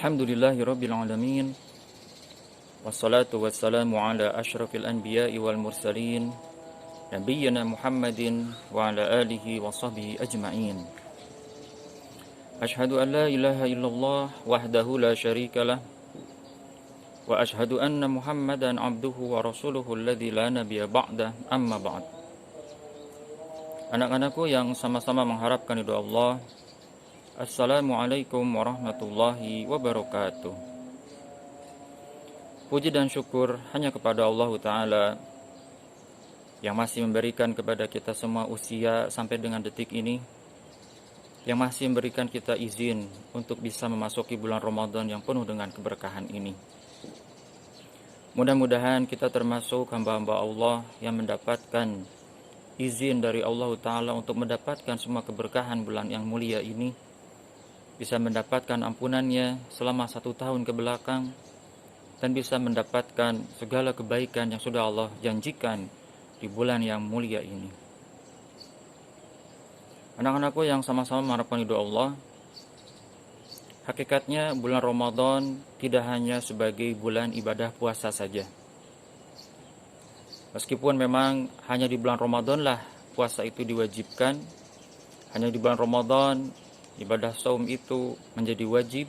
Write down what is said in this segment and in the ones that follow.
Alhamdulillahirabbil alamin. Wassalatu wassalamu ala asyrafil anbiya'i wal mursalin nabiyyina Muhammadin wa ala alihi wa sahbihi ajma'in. Asyhadu an la ilaha illallah wahdahu la syarikalah wa asyhadu anna Muhammadan abduhu wa rasuluhu alladzi la nabiyya ba'dah, amma ba'd. Anak-anakku yang sama-sama mengharapkan ridha Allah, Assalamualaikum warahmatullahi wabarakatuh. Puji dan syukur hanya kepada Allah Ta'ala yang masih memberikan kepada kita semua usia sampai dengan detik ini, yang masih memberikan kita izin untuk bisa memasuki bulan Ramadan yang penuh dengan keberkahan ini. Mudah-mudahan kita termasuk hamba-hamba Allah yang mendapatkan izin dari Allah Ta'ala untuk mendapatkan semua keberkahan bulan yang mulia ini, bisa mendapatkan ampunannya selama 1 tahun ke belakang, dan bisa mendapatkan segala kebaikan yang sudah Allah janjikan di bulan yang mulia ini. Anak-anakku yang sama-sama mengharapkan ridha Allah, hakikatnya bulan Ramadan tidak hanya sebagai bulan ibadah puasa saja. Meskipun memang hanya di bulan Ramadan lah puasa itu diwajibkan, hanya di bulan Ramadan ibadah saum itu menjadi wajib,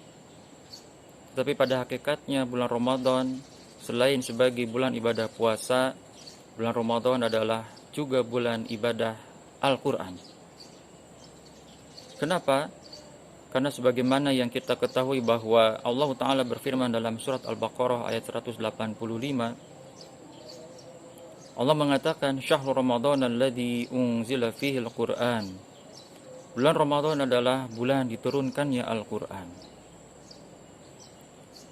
tapi pada hakikatnya bulan Ramadan selain sebagai bulan ibadah puasa, bulan Ramadan adalah juga bulan ibadah Al-Quran. Kenapa? Karena sebagaimana yang kita ketahui bahwa Allah Ta'ala berfirman dalam surat Al-Baqarah ayat 185, Allah mengatakan, Syahrul Ramadan alladzi unzila fihi al-Quran. Bulan Ramadan adalah bulan diturunkannya Al-Quran.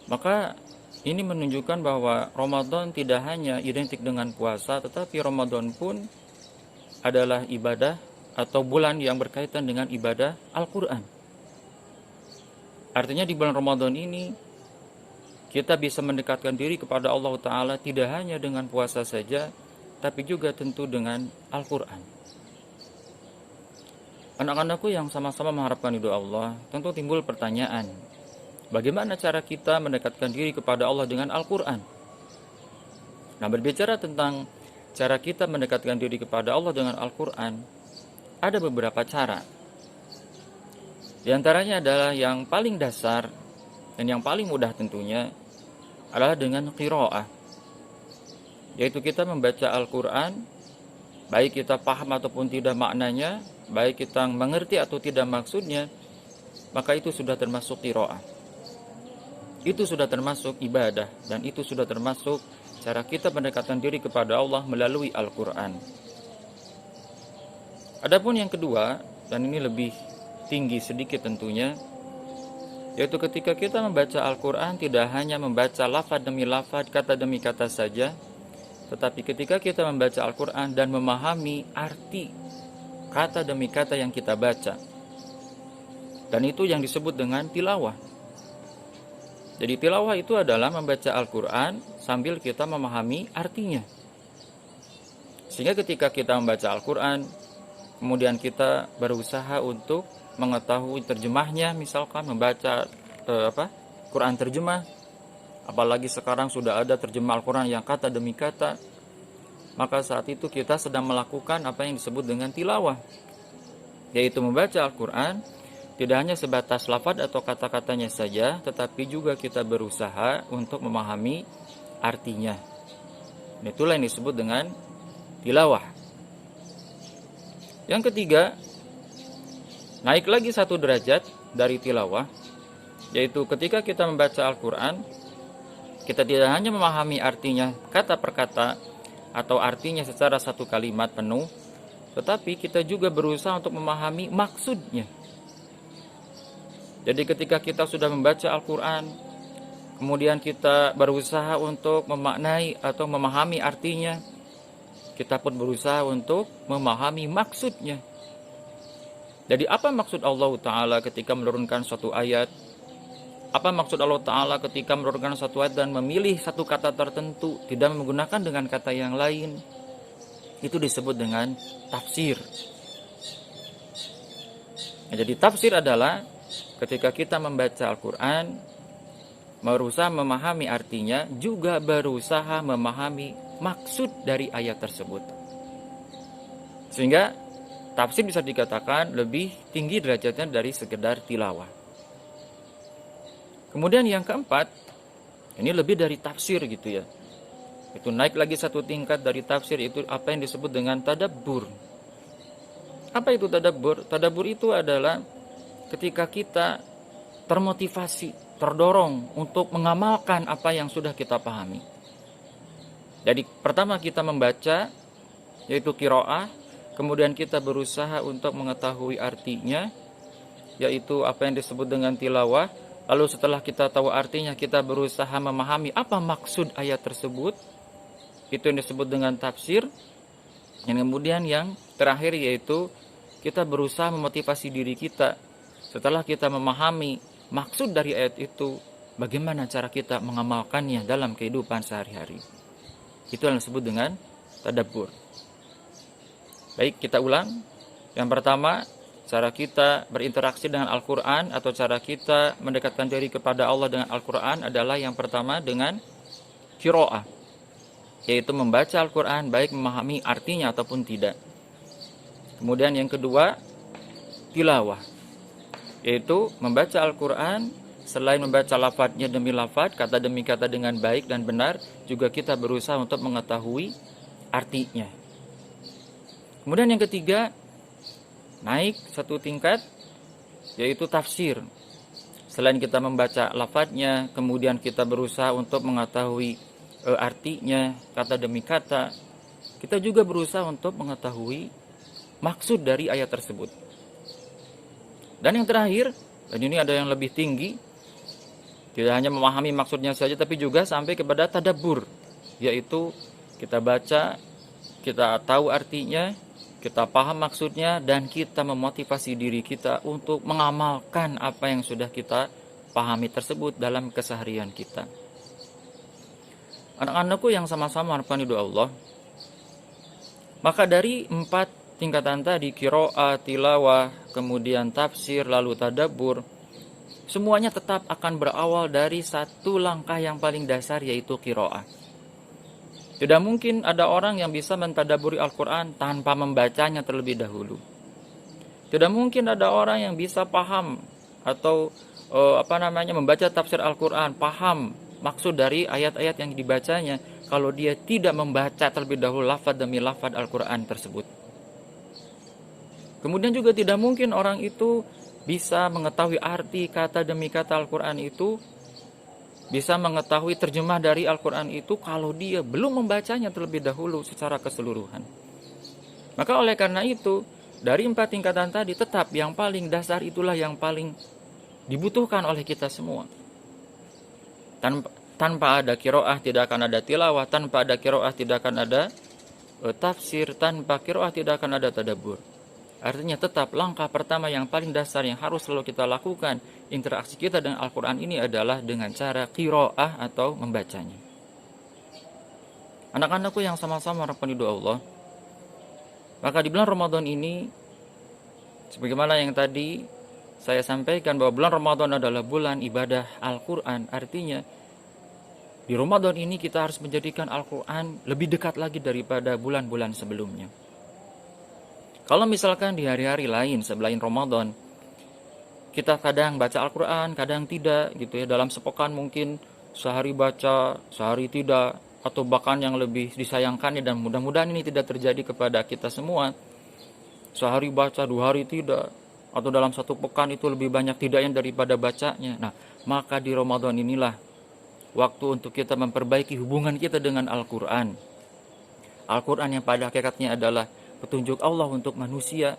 Maka ini menunjukkan bahwa Ramadan tidak hanya identik dengan puasa, tetapi Ramadan pun adalah ibadah atau bulan yang berkaitan dengan ibadah Al-Quran. Artinya di bulan Ramadan ini kita bisa mendekatkan diri kepada Allah Ta'ala tidak hanya dengan puasa saja, tapi juga tentu dengan Al-Quran. Anak-anakku yang sama-sama mengharapkan ridha Allah, tentu timbul pertanyaan, bagaimana cara kita mendekatkan diri kepada Allah dengan Al-Quran? Nah, berbicara tentang cara kita mendekatkan diri kepada Allah dengan Al-Quran, ada beberapa cara. Di antaranya adalah yang paling dasar dan yang paling mudah tentunya adalah dengan qiraah, yaitu kita membaca Al-Quran, baik kita paham ataupun tidak maknanya, baik kita mengerti atau tidak maksudnya, maka itu sudah termasuk qiraah. Itu sudah termasuk ibadah, dan itu sudah termasuk cara kita mendekatkan diri kepada Allah melalui Al-Quran. Adapun yang kedua, dan ini lebih tinggi sedikit tentunya, yaitu ketika kita membaca Al-Quran tidak hanya membaca lafaz demi lafaz, kata demi kata saja, tetapi ketika kita membaca Al-Quran dan memahami arti kata demi kata yang kita baca, dan itu yang disebut dengan tilawah. Jadi tilawah itu adalah membaca Al-Quran sambil kita memahami artinya. Sehingga ketika kita membaca Al-Quran, kemudian kita berusaha untuk mengetahui terjemahnya, misalkan membaca Quran terjemah, apalagi sekarang sudah ada terjemah Al-Quran yang kata demi kata, maka saat itu kita sedang melakukan apa yang disebut dengan tilawah, yaitu membaca Al-Quran tidak hanya sebatas lafaz atau kata-katanya saja, tetapi juga kita berusaha untuk memahami artinya. Itulah yang disebut dengan tilawah. Yang ketiga, naik lagi 1 derajat dari tilawah, yaitu ketika kita membaca Al-Quran, kita tidak hanya memahami artinya kata per kata atau artinya secara 1 kalimat penuh, tetapi kita juga berusaha untuk memahami maksudnya. Jadi ketika kita sudah membaca Al-Quran, kemudian kita berusaha untuk memaknai atau memahami artinya, kita pun berusaha untuk memahami maksudnya. Jadi apa maksud Allah Ta'ala ketika menurunkan suatu ayat? Apa maksud Allah Ta'ala ketika menurunkan suatu ayat dan memilih satu kata tertentu, tidak menggunakan dengan kata yang lain? Itu disebut dengan tafsir. Nah, jadi tafsir adalah ketika kita membaca Al-Quran, berusaha memahami artinya, juga berusaha memahami maksud dari ayat tersebut. Sehingga tafsir bisa dikatakan lebih tinggi derajatnya dari sekedar tilawah. Kemudian yang keempat, ini lebih dari tafsir gitu ya. Itu naik lagi satu tingkat dari tafsir, itu apa yang disebut dengan tadabbur. Apa itu tadabbur? Tadabbur itu adalah ketika kita termotivasi, terdorong untuk mengamalkan apa yang sudah kita pahami. Jadi pertama kita membaca, yaitu qiraah, kemudian kita berusaha untuk mengetahui artinya, yaitu apa yang disebut dengan tilawah. Lalu setelah kita tahu artinya, kita berusaha memahami apa maksud ayat tersebut, itu yang disebut dengan tafsir. Dan kemudian yang terakhir yaitu kita berusaha memotivasi diri kita. Setelah kita memahami maksud dari ayat itu, bagaimana cara kita mengamalkannya dalam kehidupan sehari-hari. Itu yang disebut dengan tadabbur. Baik, kita ulang. Yang pertama, cara kita berinteraksi dengan Al-Quran atau cara kita mendekatkan diri kepada Allah dengan Al-Quran adalah yang pertama dengan qiraah, yaitu membaca Al-Quran baik memahami artinya ataupun tidak. Kemudian yang kedua, tilawah, yaitu membaca Al-Quran. Selain membaca lafadznya demi lafadz, kata demi kata dengan baik dan benar, juga kita berusaha untuk mengetahui artinya. Kemudian yang ketiga, naik satu tingkat, yaitu tafsir. Selain kita membaca lafadznya, kemudian kita berusaha untuk mengetahui artinya, kata demi kata, kita juga berusaha untuk mengetahui maksud dari ayat tersebut. Dan yang terakhir, dan ini ada yang lebih tinggi, tidak hanya memahami maksudnya saja, tapi juga sampai kepada tadabbur, yaitu kita baca, kita tahu artinya, kita paham maksudnya, dan kita memotivasi diri kita untuk mengamalkan apa yang sudah kita pahami tersebut dalam keseharian kita. Anak-anakku yang sama-sama harapan ridho Allah, maka dari 4 tingkatan tadi, qiraah, tilawah, kemudian tafsir, lalu tadabbur, semuanya tetap akan berawal dari satu langkah yang paling dasar, yaitu qiraah. Tidak mungkin ada orang yang bisa mentadaburi Al-Quran tanpa membacanya terlebih dahulu. Tidak mungkin ada orang yang bisa paham atau membaca tafsir Al-Quran, paham maksud dari ayat-ayat yang dibacanya, kalau dia tidak membaca terlebih dahulu lafaz demi lafaz Al-Quran tersebut. Kemudian juga tidak mungkin orang itu bisa mengetahui arti kata demi kata Al-Quran itu, bisa mengetahui terjemah dari Al-Quran itu kalau dia belum membacanya terlebih dahulu secara keseluruhan. Maka oleh karena itu, dari 4 tingkatan tadi, tetap yang paling dasar itulah yang paling dibutuhkan oleh kita semua. Tanpa ada qiraah tidak akan ada tilawah, tanpa ada qiraah tidak akan ada tafsir, tanpa qiraah tidak akan ada tadabbur. Artinya tetap langkah pertama yang paling dasar yang harus selalu kita lakukan, interaksi kita dengan Al-Quran ini adalah dengan cara qiraah atau membacanya. Anak-anakku yang sama-sama harapan ridho Allah, maka di bulan Ramadan ini, sebagaimana yang tadi saya sampaikan bahwa bulan Ramadan adalah bulan ibadah Al-Quran. Artinya di Ramadan ini kita harus menjadikan Al-Quran lebih dekat lagi daripada bulan-bulan sebelumnya. Kalau misalkan di hari-hari lain selain Ramadan, kita kadang baca Al-Quran, kadang tidak gitu ya. Dalam sepekan mungkin sehari baca, sehari tidak, atau bahkan yang lebih disayangkan, dan mudah-mudahan ini tidak terjadi kepada kita semua. Sehari baca, 2 hari tidak, atau dalam satu pekan itu lebih banyak tidaknya daripada bacanya. Nah, maka di Ramadan inilah waktu untuk kita memperbaiki hubungan kita dengan Al-Quran. Al-Quran yang pada hakikatnya adalah petunjuk Allah untuk manusia.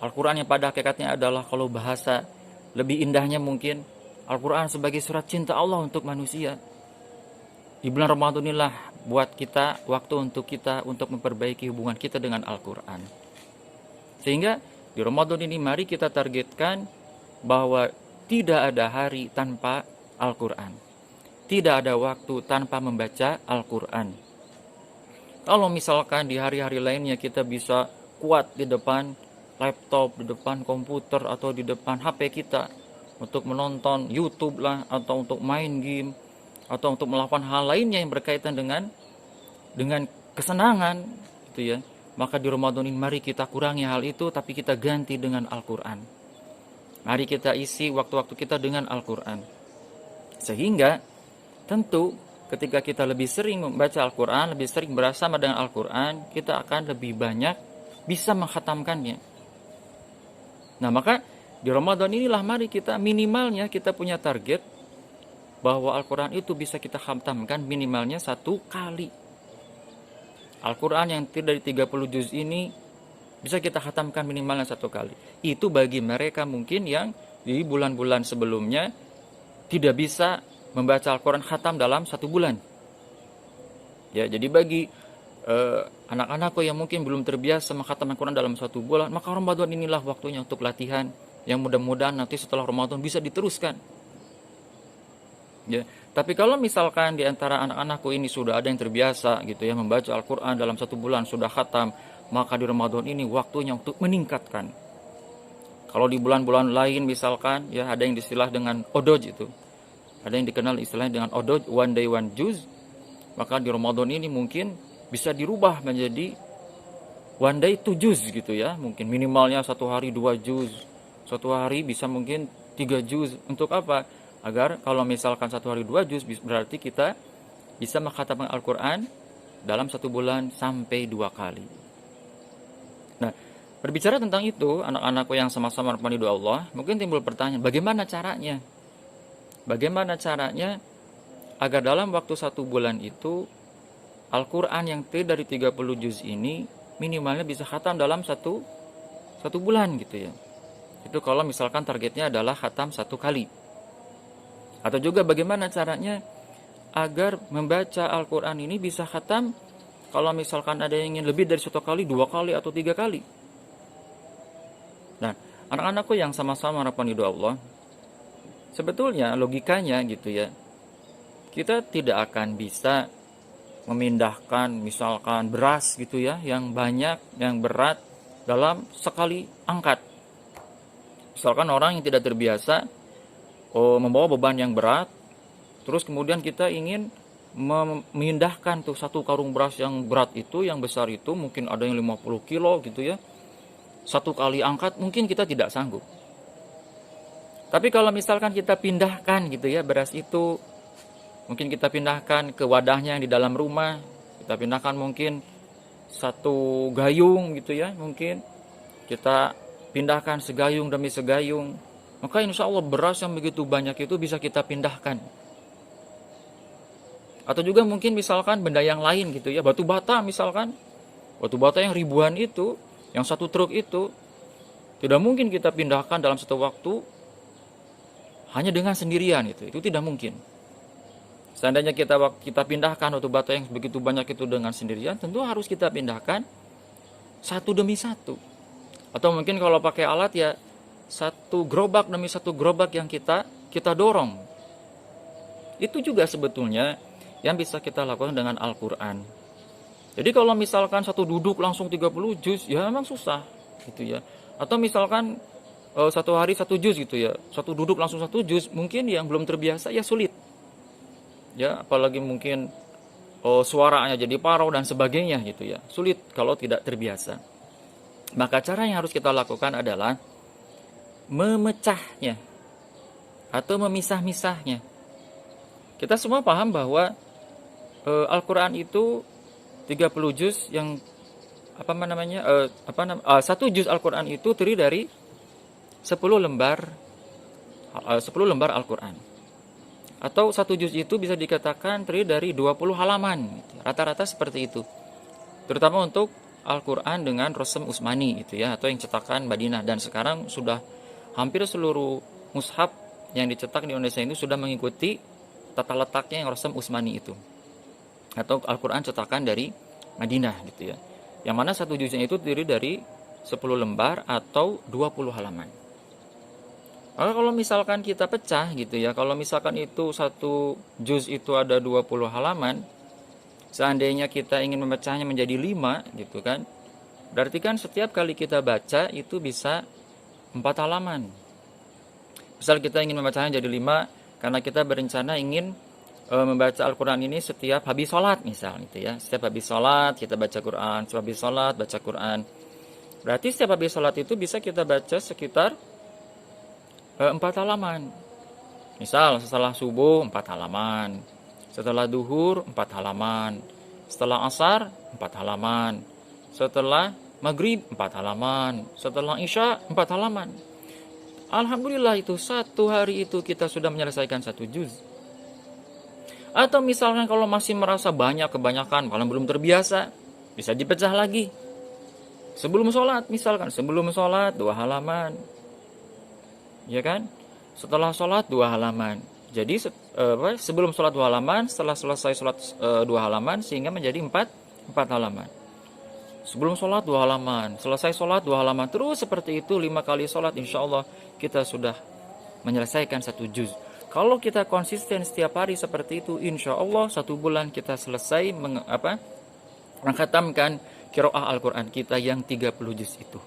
Al-Quran yang pada hakikatnya adalah, kalau bahasa lebih indahnya mungkin, Al-Quran sebagai surat cinta Allah untuk manusia. Di bulan Ramadan inilah buat kita waktu untuk kita untuk memperbaiki hubungan kita dengan Al-Quran. Sehingga di Ramadan ini mari kita targetkan bahwa tidak ada hari tanpa Al-Quran. Tidak ada waktu tanpa membaca Al-Quran. Kalau misalkan di hari-hari lainnya kita bisa kuat di depan laptop, di depan komputer, atau di depan HP kita untuk menonton YouTube lah, atau untuk main game, atau untuk melakukan hal lainnya yang berkaitan dengan kesenangan gitu ya. Maka di Ramadan ini mari kita kurangi hal itu, tapi kita ganti dengan Al-Quran. Mari kita isi waktu-waktu kita dengan Al-Quran. Sehingga tentu ketika kita lebih sering membaca Al-Quran, lebih sering bersama dengan Al-Quran, kita akan lebih banyak bisa menghatamkannya. Nah, maka di Ramadan inilah mari kita minimalnya kita punya target bahwa Al-Quran itu bisa kita khatamkan minimalnya 1 kali. Al-Quran yang terdiri dari 30 juz ini bisa kita khatamkan minimalnya 1 kali. Itu bagi mereka mungkin yang di bulan-bulan sebelumnya tidak bisa membaca Al-Quran khatam dalam 1 bulan. Ya, jadi bagi anak-anakku yang mungkin belum terbiasa menghatam Al-Quran dalam 1 bulan, maka Ramadan inilah waktunya untuk latihan, yang mudah-mudahan nanti setelah Ramadan bisa diteruskan. Ya, tapi kalau misalkan di antara anak-anakku ini sudah ada yang terbiasa gitu ya membaca Al-Quran dalam 1 bulan sudah khatam, maka di Ramadan ini waktunya untuk meningkatkan. Kalau di bulan-bulan lain misalkan ya ada yang diistilah dengan odoj itu, ada yang dikenal istilahnya dengan odoj, one day one juz, maka di Ramadan ini mungkin bisa dirubah menjadi one day 2 juz gitu ya, mungkin minimalnya 1 hari 2 juz, 1 hari bisa mungkin 3 juz. Untuk apa? Agar kalau misalkan 1 hari 2 juz, berarti kita bisa mengkhatamkan Al-Quran dalam 1 bulan sampai 2 kali. Nah, berbicara tentang itu, anak-anakku yang sama-sama rahmani Allah, mungkin timbul pertanyaan, bagaimana caranya? Bagaimana caranya agar dalam waktu 1 bulan itu Al-Quran yang terdiri dari 30 juz ini minimalnya bisa khatam dalam satu bulan gitu ya. Itu kalau misalkan targetnya adalah khatam 1 kali. Atau juga bagaimana caranya agar membaca Al-Quran ini bisa khatam kalau misalkan ada yang ingin lebih dari 1 kali, 2 kali, atau 3 kali. Nah, anak-anakku yang sama-sama rahmani Allah, sebetulnya logikanya gitu ya, kita tidak akan bisa memindahkan misalkan beras gitu ya, yang banyak, yang berat dalam sekali angkat. Misalkan orang yang tidak terbiasa membawa beban yang berat, terus kemudian kita ingin memindahkan tuh 1 karung beras yang berat itu, yang besar itu, mungkin ada yang 50 kilo gitu ya, 1 kali angkat mungkin kita tidak sanggup. Tapi kalau misalkan kita pindahkan gitu ya beras itu, mungkin kita pindahkan ke wadahnya yang di dalam rumah, kita pindahkan mungkin 1 gayung gitu ya, mungkin kita pindahkan segayung demi segayung, maka insya Allah beras yang begitu banyak itu bisa kita pindahkan. Atau juga mungkin misalkan benda yang lain gitu ya, batu bata misalkan, batu bata yang ribuan itu, yang 1 truk itu, tidak mungkin kita pindahkan dalam 1 waktu hanya dengan sendirian itu tidak mungkin. Seandainya kita pindahkan batu bata yang begitu banyak itu dengan sendirian, tentu harus kita pindahkan 1 demi 1. Atau mungkin kalau pakai alat ya 1 gerobak demi 1 gerobak yang kita dorong. Itu juga sebetulnya yang bisa kita lakukan dengan Al-Quran. Jadi kalau misalkan 1 duduk langsung 30 juz, ya memang susah gitu ya. Atau misalkan 1 hari 1 juz gitu ya, 1 duduk langsung 1 juz, mungkin yang belum terbiasa ya sulit. Ya, apalagi mungkin suaranya jadi parau dan sebagainya gitu ya. Sulit kalau tidak terbiasa. Maka cara yang harus kita lakukan adalah memecahnya atau memisah-misahnya. Kita semua paham bahwa Al-Quran itu 30 juz yang 1 juz Al-Quran itu terdiri dari 10 lembar Al-Quran. Atau 1 juz itu bisa dikatakan terdiri dari 20 halaman. Rata-rata seperti itu. Terutama untuk Al-Quran dengan Rasm Utsmani itu ya, atau yang cetakan Madinah, dan sekarang sudah hampir seluruh mushaf yang dicetak di Indonesia ini sudah mengikuti tata letaknya yang Rasm Utsmani itu, atau Al-Quran cetakan dari Madinah gitu ya. Yang mana 1 juznya itu terdiri dari 10 lembar atau 20 halaman. Maka kalau misalkan kita pecah gitu ya, kalau misalkan itu 1 juz itu ada 20 halaman, seandainya kita ingin memecahnya menjadi 5 gitu kan, berarti kan setiap kali kita baca itu bisa 4 halaman. Misal kita ingin membacanya jadi 5 karena kita berencana ingin membaca Al-Quran ini setiap habis sholat misal gitu ya. Setiap habis sholat kita baca Quran, setiap habis sholat baca Quran. Berarti setiap habis sholat itu bisa kita baca sekitar 4 halaman. Misal setelah subuh 4 halaman, setelah duhur 4 halaman, setelah asar 4 halaman, setelah maghrib 4 halaman, setelah isya 4 halaman. Alhamdulillah itu satu hari itu kita sudah menyelesaikan 1 juz. Atau misalkan kalau masih merasa kebanyakan, kalau belum terbiasa, bisa dipecah lagi. Sebelum sholat misalkan, sebelum sholat 2 halaman. Ya kan? Setelah sholat 2 halaman. Jadi sebelum sholat 2 halaman, setelah selesai sholat 2 halaman, sehingga menjadi 4 halaman. Sebelum sholat 2 halaman, selesai sholat 2 halaman, terus seperti itu 5 kali sholat, insya Allah kita sudah menyelesaikan 1 juz. Kalau kita konsisten setiap hari seperti itu, insya Allah 1 bulan kita selesai mengkhatamkan qiraah Al-Quran kita yang 30 juz itu.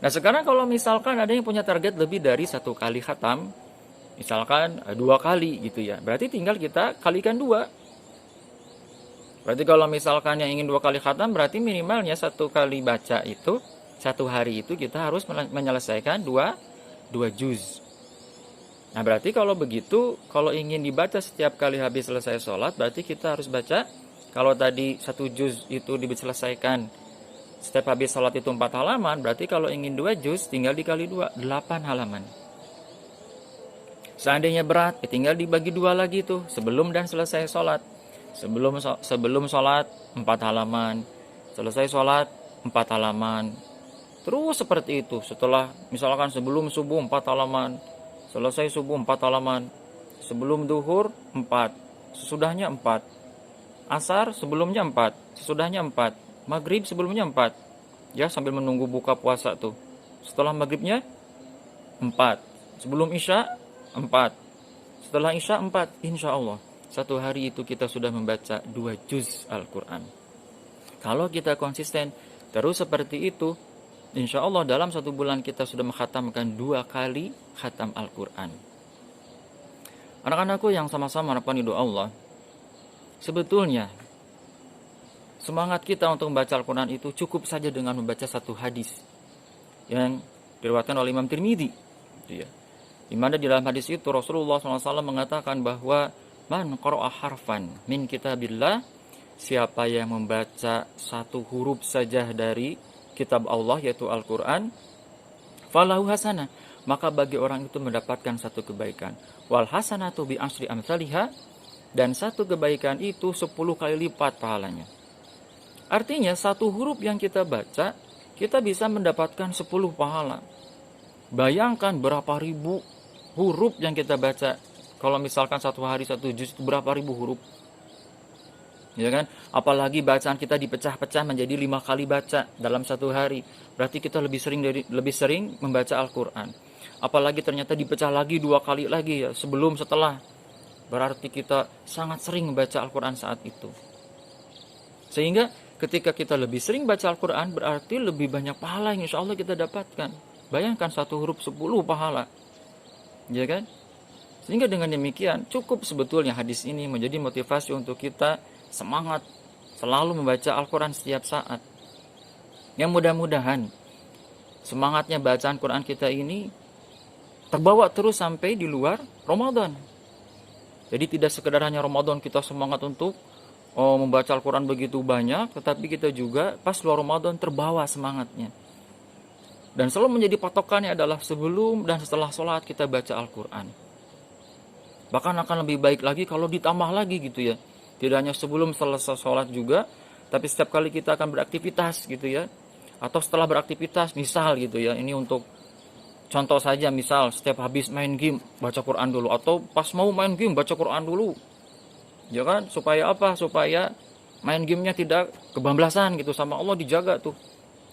Nah sekarang kalau misalkan ada yang punya target lebih dari 1 kali khatam, misalkan 2 kali gitu ya, berarti tinggal kita kalikan 2. Berarti kalau misalkan yang ingin 2 kali khatam, berarti minimalnya 1 kali baca itu, 1 hari itu kita harus menyelesaikan 2 juz. Nah berarti kalau begitu, kalau ingin dibaca setiap kali habis selesai sholat, berarti kita harus baca, kalau tadi 1 juz itu diselesaikan setiap habis sholat itu 4 halaman, berarti kalau ingin 2 juz tinggal dikali 2, 8 halaman. Seandainya berat, tinggal dibagi 2 lagi tuh, sebelum dan selesai sholat. Sebelum sholat 4 halaman, selesai sholat 4 halaman. Terus seperti itu, setelah misalkan sebelum subuh 4 halaman, selesai subuh 4 halaman, sebelum duhur 4, sesudahnya 4, asar sebelumnya 4, sesudahnya 4, maghrib sebelumnya 4, ya sambil menunggu buka puasa tuh. Setelah maghribnya 4, sebelum isya 4, setelah isya 4, insya Allah 1 hari itu kita sudah membaca 2 juz Al-Quran. Kalau kita konsisten terus seperti itu, insya Allah dalam 1 bulan kita sudah menghatamkan 2 kali khatam Al-Quran. Anak-anakku yang sama-sama harapan ridho Allah, sebetulnya semangat kita untuk membaca Al-Quran itu cukup saja dengan membaca 1 hadis yang diriwayatkan oleh Imam Tirmidzi, ya. Di mana di dalam hadis itu Rasulullah SAW mengatakan bahwa man qara'a harfan min kitabillah, siapa yang membaca 1 huruf saja dari kitab Allah yaitu Al-Quran, falahu hasanah, maka bagi orang itu mendapatkan 1 kebaikan. Wal hasanatu bi asyri amsalihha, dan 1 kebaikan itu 10 kali lipat pahalanya. Artinya 1 huruf yang kita baca, kita bisa mendapatkan 10 pahala. Bayangkan berapa ribu huruf yang kita baca. Kalau misalkan 1 hari 1 juz itu berapa ribu huruf, ya kan? Apalagi bacaan kita dipecah-pecah menjadi 5 kali baca dalam 1 hari, berarti kita lebih sering membaca Al-Quran. Apalagi ternyata dipecah lagi 2 kali lagi ya, sebelum setelah, berarti kita sangat sering membaca Al-Quran saat itu. Sehingga ketika kita lebih sering baca Al-Quran, berarti lebih banyak pahala yang insya Allah kita dapatkan. Bayangkan 1 huruf 10 pahala, ya kan? Sehingga dengan demikian cukup sebetulnya hadis ini menjadi motivasi untuk kita semangat selalu membaca Al-Quran setiap saat. Yang mudah-mudahan semangatnya bacaan Quran kita ini terbawa terus sampai di luar Ramadan. Jadi tidak sekedar hanya Ramadan kita semangat untuk membaca Al-Quran begitu banyak, tetapi kita juga pas luar Ramadan terbawa semangatnya. Dan selalu menjadi patokannya adalah sebelum dan setelah sholat kita baca Al-Quran. Bahkan akan lebih baik lagi kalau ditambah lagi gitu ya. Tidak hanya sebelum selesai sholat juga, tapi setiap kali kita akan beraktivitas gitu ya. Atau setelah beraktivitas, misal gitu ya, ini untuk contoh saja, misal setiap habis main game baca Quran dulu, atau pas mau main game baca Quran dulu, ya kan? Supaya apa? Supaya main gamenya tidak kebablasan gitu, sama Allah dijaga tuh.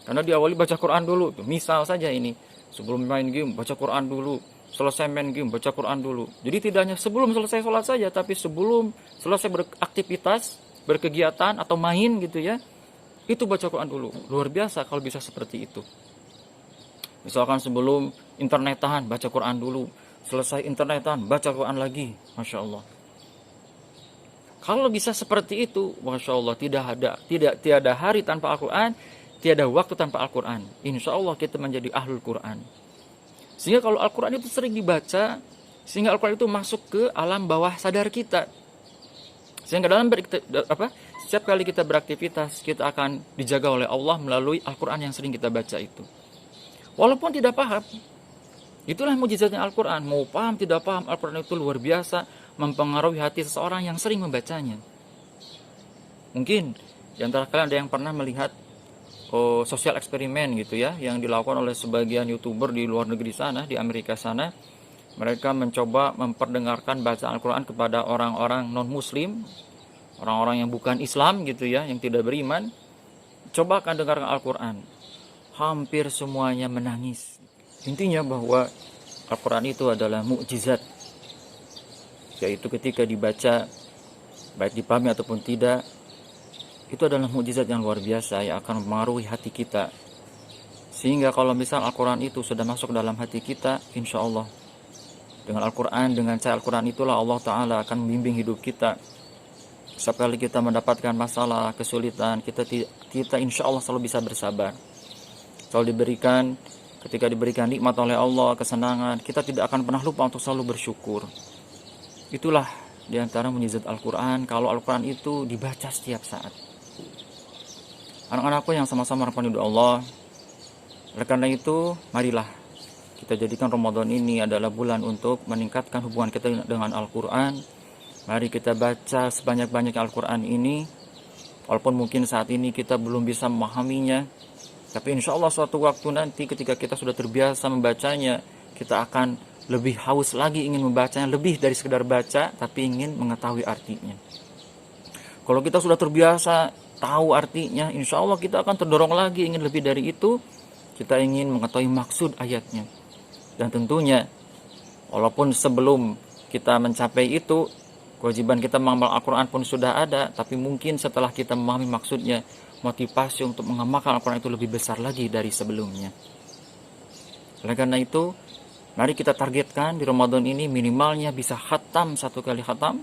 Karena diawali baca Quran dulu tuh. Misal saja ini, sebelum main game baca Quran dulu, selesai main game baca Quran dulu. Jadi tidak hanya sebelum selesai sholat saja, tapi sebelum selesai beraktivitas, berkegiatan atau main gitu ya, itu baca Quran dulu. Luar biasa kalau bisa seperti itu. Misalkan sebelum internetan baca Quran dulu, selesai internetan baca Quran lagi, Masya Allah. Kalau bisa seperti itu, Masya Allah, tiada hari tanpa Al-Quran, tiada waktu tanpa Al-Quran. Insya Allah kita menjadi ahlul Quran. Sehingga kalau Al-Quran itu sering dibaca, sehingga Al-Quran itu masuk ke alam bawah sadar kita. Sehingga setiap kali kita beraktivitas, kita akan dijaga oleh Allah melalui Al-Quran yang sering kita baca itu. Walaupun tidak paham, itulah mukjizatnya Al-Quran. Mau paham tidak paham, Al-Quran itu luar biasa mempengaruhi hati seseorang yang sering membacanya. Mungkin di antara kalian ada yang pernah melihat sosial eksperimen gitu ya, yang dilakukan oleh sebagian YouTuber di luar negeri sana, di Amerika sana. Mereka mencoba memperdengarkan bacaan Al-Quran kepada orang-orang non-muslim, orang-orang yang bukan Islam gitu ya, yang tidak beriman. Coba akan dengarkan Al-Quran, hampir semuanya menangis. Intinya bahwa Al-Quran itu adalah mukjizat, yaitu ketika dibaca, baik dipahami ataupun tidak, itu adalah mukjizat yang luar biasa yang akan mempengaruhi hati kita. Sehingga kalau misal Al-Quran itu sudah masuk dalam hati kita, insya Allah dengan Al-Quran, dengan cahaya Al-Quran itulah Allah Ta'ala akan membimbing hidup kita. Setiap kali kita mendapatkan masalah, kesulitan, kita insya Allah selalu bisa bersabar. Ketika diberikan nikmat oleh Allah, kesenangan, kita tidak akan pernah lupa untuk selalu bersyukur. Itulah diantara mukjizat Al-Quran, kalau Al-Quran itu dibaca setiap saat. Anak-anakku yang sama-sama rahmani Allah, oleh karena itu marilah kita jadikan Ramadan ini adalah bulan untuk meningkatkan hubungan kita dengan Al-Quran. Mari kita baca sebanyak-banyak Al-Quran ini, walaupun mungkin saat ini kita belum bisa memahaminya, tapi insya Allah suatu waktu nanti ketika kita sudah terbiasa membacanya, kita akan lebih haus lagi ingin membacanya, lebih dari sekedar baca, tapi ingin mengetahui artinya. Kalau kita sudah terbiasa tahu artinya, insya Allah kita akan terdorong lagi ingin lebih dari itu. Kita ingin mengetahui maksud ayatnya. Dan tentunya, walaupun sebelum kita mencapai itu, kewajiban kita mengamal Al-Quran pun sudah ada, tapi mungkin setelah kita memahami maksudnya, motivasi untuk mengamalkan Al-Quran itu lebih besar lagi dari sebelumnya. Oleh karena itu, mari kita targetkan di Ramadan ini minimalnya bisa khatam 1 kali khatam.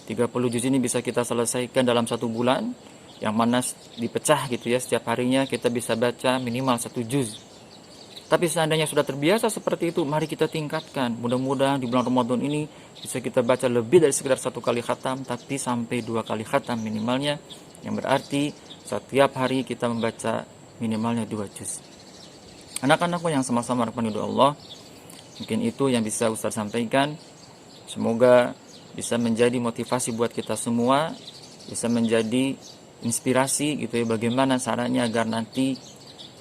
30 juz ini bisa kita selesaikan dalam 1 bulan, yang mana dipecah gitu ya, setiap harinya kita bisa baca minimal 1 juz. Tapi seandainya sudah terbiasa seperti itu, mari kita tingkatkan. Mudah-mudahan di bulan Ramadan ini bisa kita baca lebih dari sekedar 1 kali khatam, tapi sampai 2 kali khatam minimalnya, yang berarti setiap hari kita membaca minimalnya 2 juz. Anak-anakku yang sama-sama rahmani Allah, mungkin itu yang bisa Ustaz sampaikan. Semoga bisa menjadi motivasi buat kita semua, bisa menjadi inspirasi gitu ya, bagaimana caranya agar nanti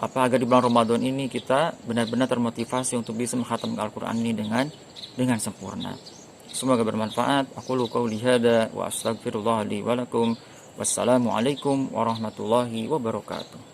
agar di bulan Ramadan ini kita benar-benar termotivasi untuk bisa mengkhatamkan Al-Quran ini dengan sempurna. Semoga bermanfaat. Aku qouli hada wa astaghfirullah li wa lakum. Wassalamualaikum warahmatullahi wabarakatuh.